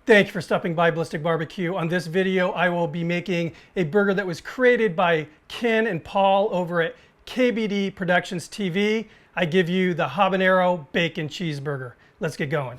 Thank you for stopping by Ballistic Barbecue. On this video, I will be making a burger that was created by Ken and Paul over at KBD Productions TV. I give you the Habanero Bacon Cheeseburger. Let's get going.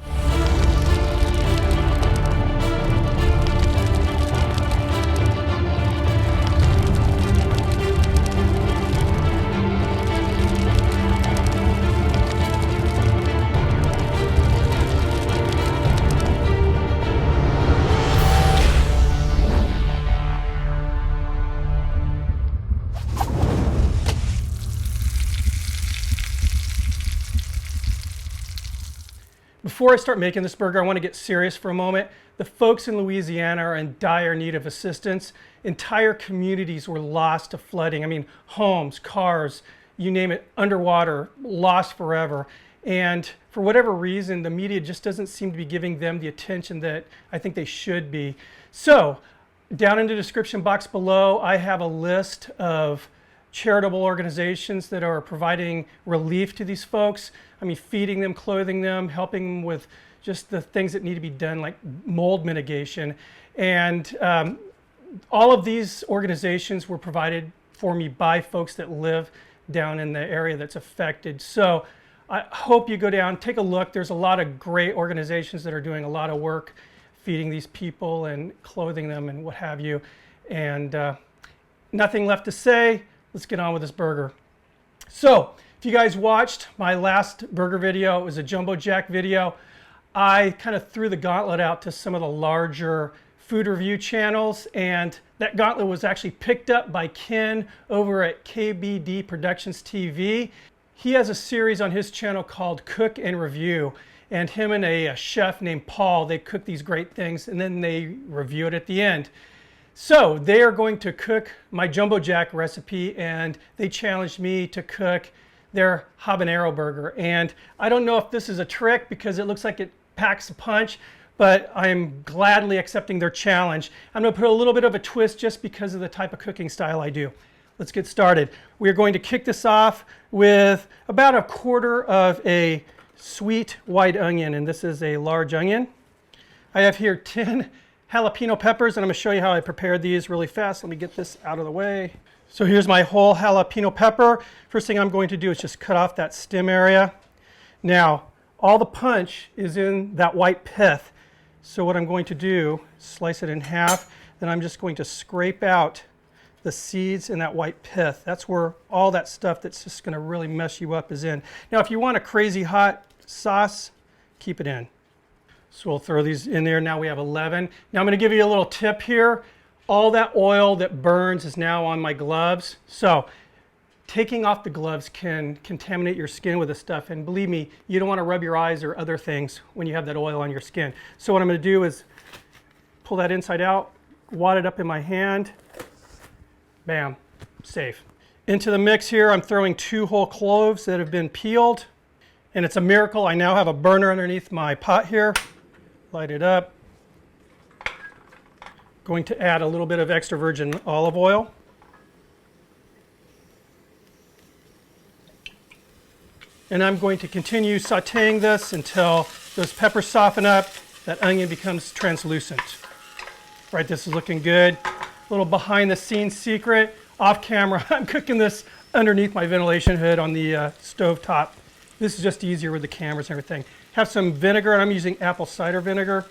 Before I start making this burger, I want to get serious for a moment. The folks in Louisiana are in dire need of assistance. Entire communities were lost to flooding. I mean, homes, cars, you name it, underwater, lost forever. And for whatever reason, the media just doesn't seem to be giving them the attention that I think they should be. So, down in the description box below, I have a list of charitable organizations that are providing relief to these folks. I mean, feeding them, clothing them, helping them with just the things that need to be done, like mold mitigation. And all of these organizations were provided for me by folks that live down in the area that's affected. So I hope you go down, take a look. There's a lot of great organizations that are doing a lot of work feeding these people and clothing them and what have you. And nothing left to say. Let's get on with this burger. So, if you guys watched my last burger video, it was a Jumbo Jack video. I kind of threw the gauntlet out to some of the larger food review channels, and that gauntlet was actually picked up by Ken over at KBD Productions TV. He has a series on his channel called Cook and Review, and him and a chef named Paul, they cook these great things and then they review it at the end. So they are going to cook my Jumbo Jack recipe, and they challenged me to cook their Habanero Burger. And I don't know if this is a trick because it looks like it packs a punch, but I'm gladly accepting their challenge. I'm going to put a little bit of a twist just because of the type of cooking style I do. Let's get started. We're going to kick this off with about 1/4 of a sweet white onion, and this is a large onion. I have here 10 jalapeno peppers, and I'm going to show you how I prepared these really fast. Let me get this out of the way. So here's my whole jalapeno pepper. First thing I'm going to do is just cut off that stem area. Now, all the punch is in that white pith. So what I'm going to do, slice it in half, then I'm just going to scrape out the seeds in that white pith. That's where all that stuff that's just going to really mess you up is in. Now, if you want a crazy hot sauce, keep it in. So we'll throw these in there. Now we have 11. Now I'm going to give you a little tip here. All that oil that burns is now on my gloves. So taking off the gloves can contaminate your skin with this stuff. And believe me, you don't want to rub your eyes or other things when you have that oil on your skin. So what I'm going to do is pull that inside out, wad it up in my hand. Bam, safe. Into the mix here, I'm throwing 2 whole cloves that have been peeled. And it's a miracle. I now have a burner underneath my pot here. Light it up. Going to add a little bit of extra virgin olive oil. And I'm going to continue sauteing this until those peppers soften up, that onion becomes translucent. Right, this is looking good. A little behind the scenes secret. Off camera, I'm cooking this underneath my ventilation hood on the stove top. This is just easier with the cameras and everything. Have some vinegar, and I'm using apple cider vinegar.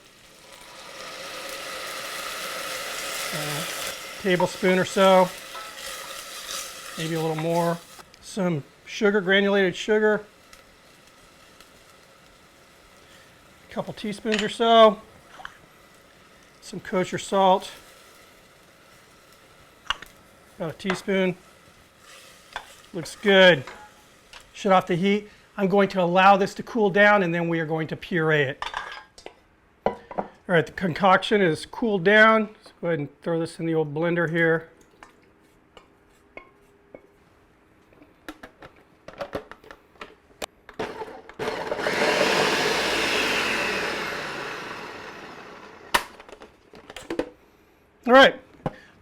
Tablespoon or so, maybe a little more. Some sugar, granulated sugar. A couple teaspoons or so. Some kosher salt. About a teaspoon. Looks good. Shut off the heat. I'm going to allow this to cool down, and then we are going to puree it. All right, the concoction is cooled down. Let's go ahead and throw this in the old blender here. All right,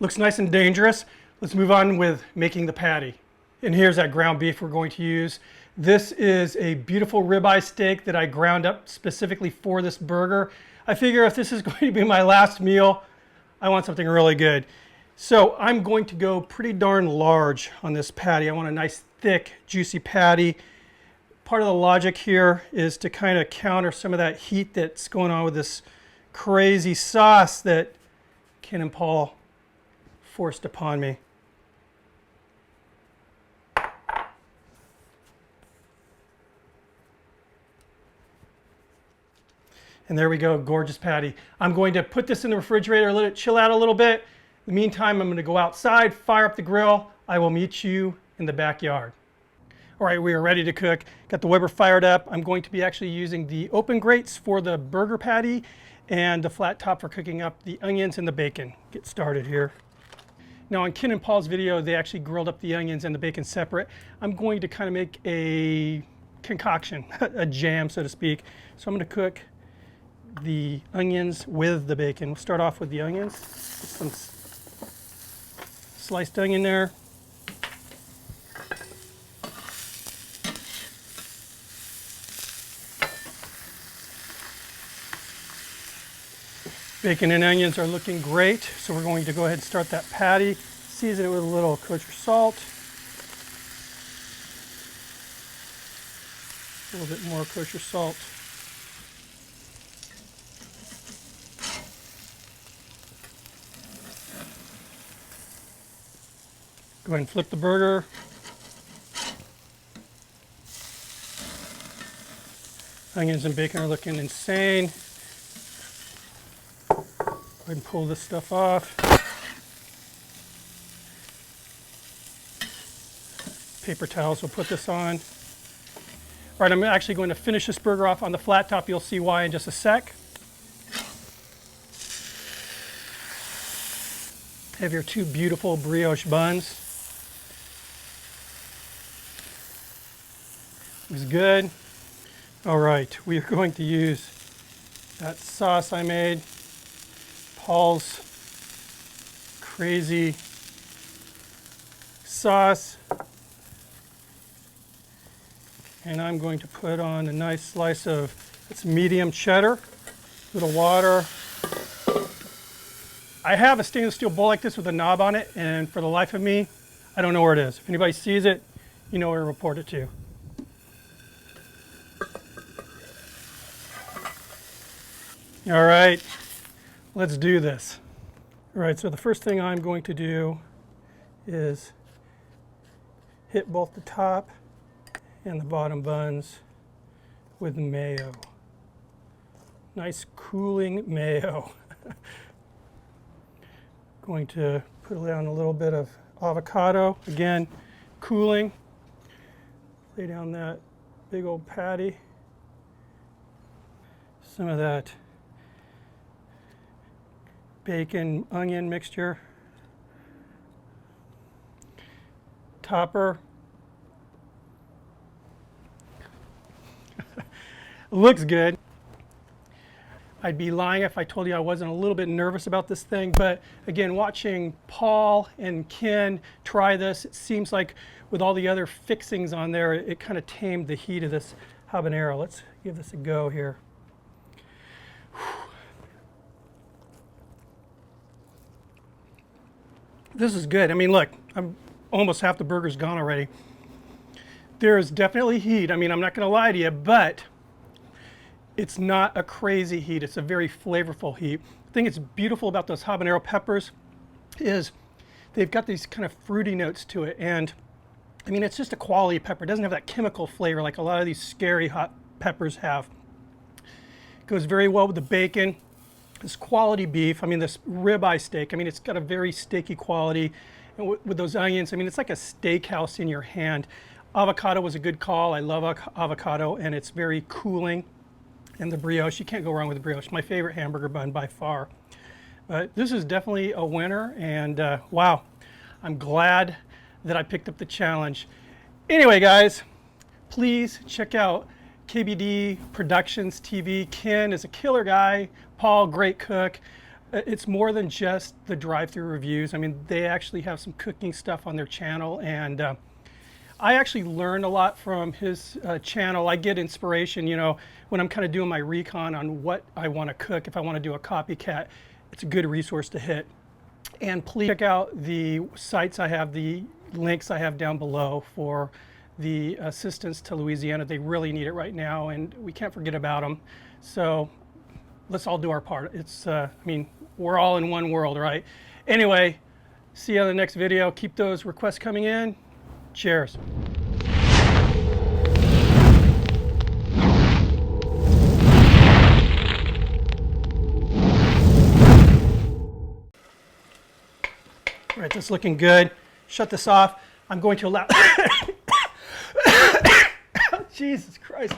looks nice and dangerous. Let's move on with making the patty. And here's that ground beef we're going to use. This is a beautiful ribeye steak that I ground up specifically for this burger. I figure if this is going to be my last meal, I want something really good. So I'm going to go pretty darn large on this patty. I want a nice, thick, juicy patty. Part of the logic here is to kind of counter some of that heat that's going on with this crazy sauce that Ken and Paul forced upon me. And there we go, gorgeous patty. I'm going to put this in the refrigerator, let it chill out a little bit. In the meantime, I'm going to go outside, fire up the grill. I will meet you in the backyard. All right, we are ready to cook. Got the Weber fired up. I'm going to be actually using the open grates for the burger patty and the flat top for cooking up the onions and the bacon. Get started here. Now on Ken and Paul's video, they actually grilled up the onions and the bacon separate. I'm going to kind of make a concoction, a jam, so to speak. So I'm going to cook the onions with the bacon. We'll start off with the onions. Put some sliced onion there. Bacon and onions are looking great, so we're going to go ahead and start that patty. Season it with a little kosher salt. A little bit more kosher salt. Go ahead and flip the burger. Onions and bacon are looking insane. Go ahead and pull this stuff off. Paper towels will put this on. All right, I'm actually going to finish this burger off on the flat top. You'll see why in just a sec. Have your two beautiful brioche buns. Looks good. All right, we are going to use that sauce I made. Paul's crazy sauce. And I'm going to put on a nice slice of, it's medium cheddar, a little water. I have a stainless steel bowl like this with a knob on it, and for the life of me, I don't know where it is. If anybody sees it, you know where to report it to. All right, let's do this. All right, so the first thing I'm going to do is hit both the top and the bottom buns with mayo. Nice cooling mayo. Going to put down a little bit of avocado, again, cooling. Lay down that big old patty. Some of that bacon onion mixture. Topper. Looks good. I'd be lying if I told you I wasn't a little bit nervous about this thing, but again, watching Paul and Ken try this, it seems like with all the other fixings on there, it kind of tamed the heat of this habanero. Let's give this a go here. This is good. I mean, look, I'm almost half the burger's gone already. There is definitely heat. I mean, I'm not going to lie to you, but it's not a crazy heat. It's a very flavorful heat. The thing that's beautiful about those habanero peppers is they've got these kind of fruity notes to it. And I mean, it's just a quality pepper. It doesn't have that chemical flavor like a lot of these scary hot peppers have. It goes very well with the bacon. This quality beef, I mean, this ribeye steak, I mean, it's got a very steaky quality. And with those onions, I mean, it's like a steakhouse in your hand. Avocado was a good call. I love avocado, and it's very cooling. And the brioche, you can't go wrong with the brioche. My favorite hamburger bun by far. But this is definitely a winner, and wow, I'm glad that I picked up the challenge. Anyway, guys, please check out KBD Productions TV. Ken is a killer guy. Paul, great cook. It's more than just the drive-through reviews. I mean, they actually have some cooking stuff on their channel, and I actually learned a lot from his channel. I get inspiration, you know, when I'm kind of doing my recon on what I want to cook. If I want to do a copycat, it's a good resource to hit. And please check out the sites I have, the links I have down below for the assistance to Louisiana. They really need it right now, and we can't forget about them. So let's all do our part. It's, I mean, we're all in one world, right? Anyway, see you on the next video. Keep those requests coming in. Cheers. All right, that's looking good. Shut this off. I'm going to allow... Jesus Christ.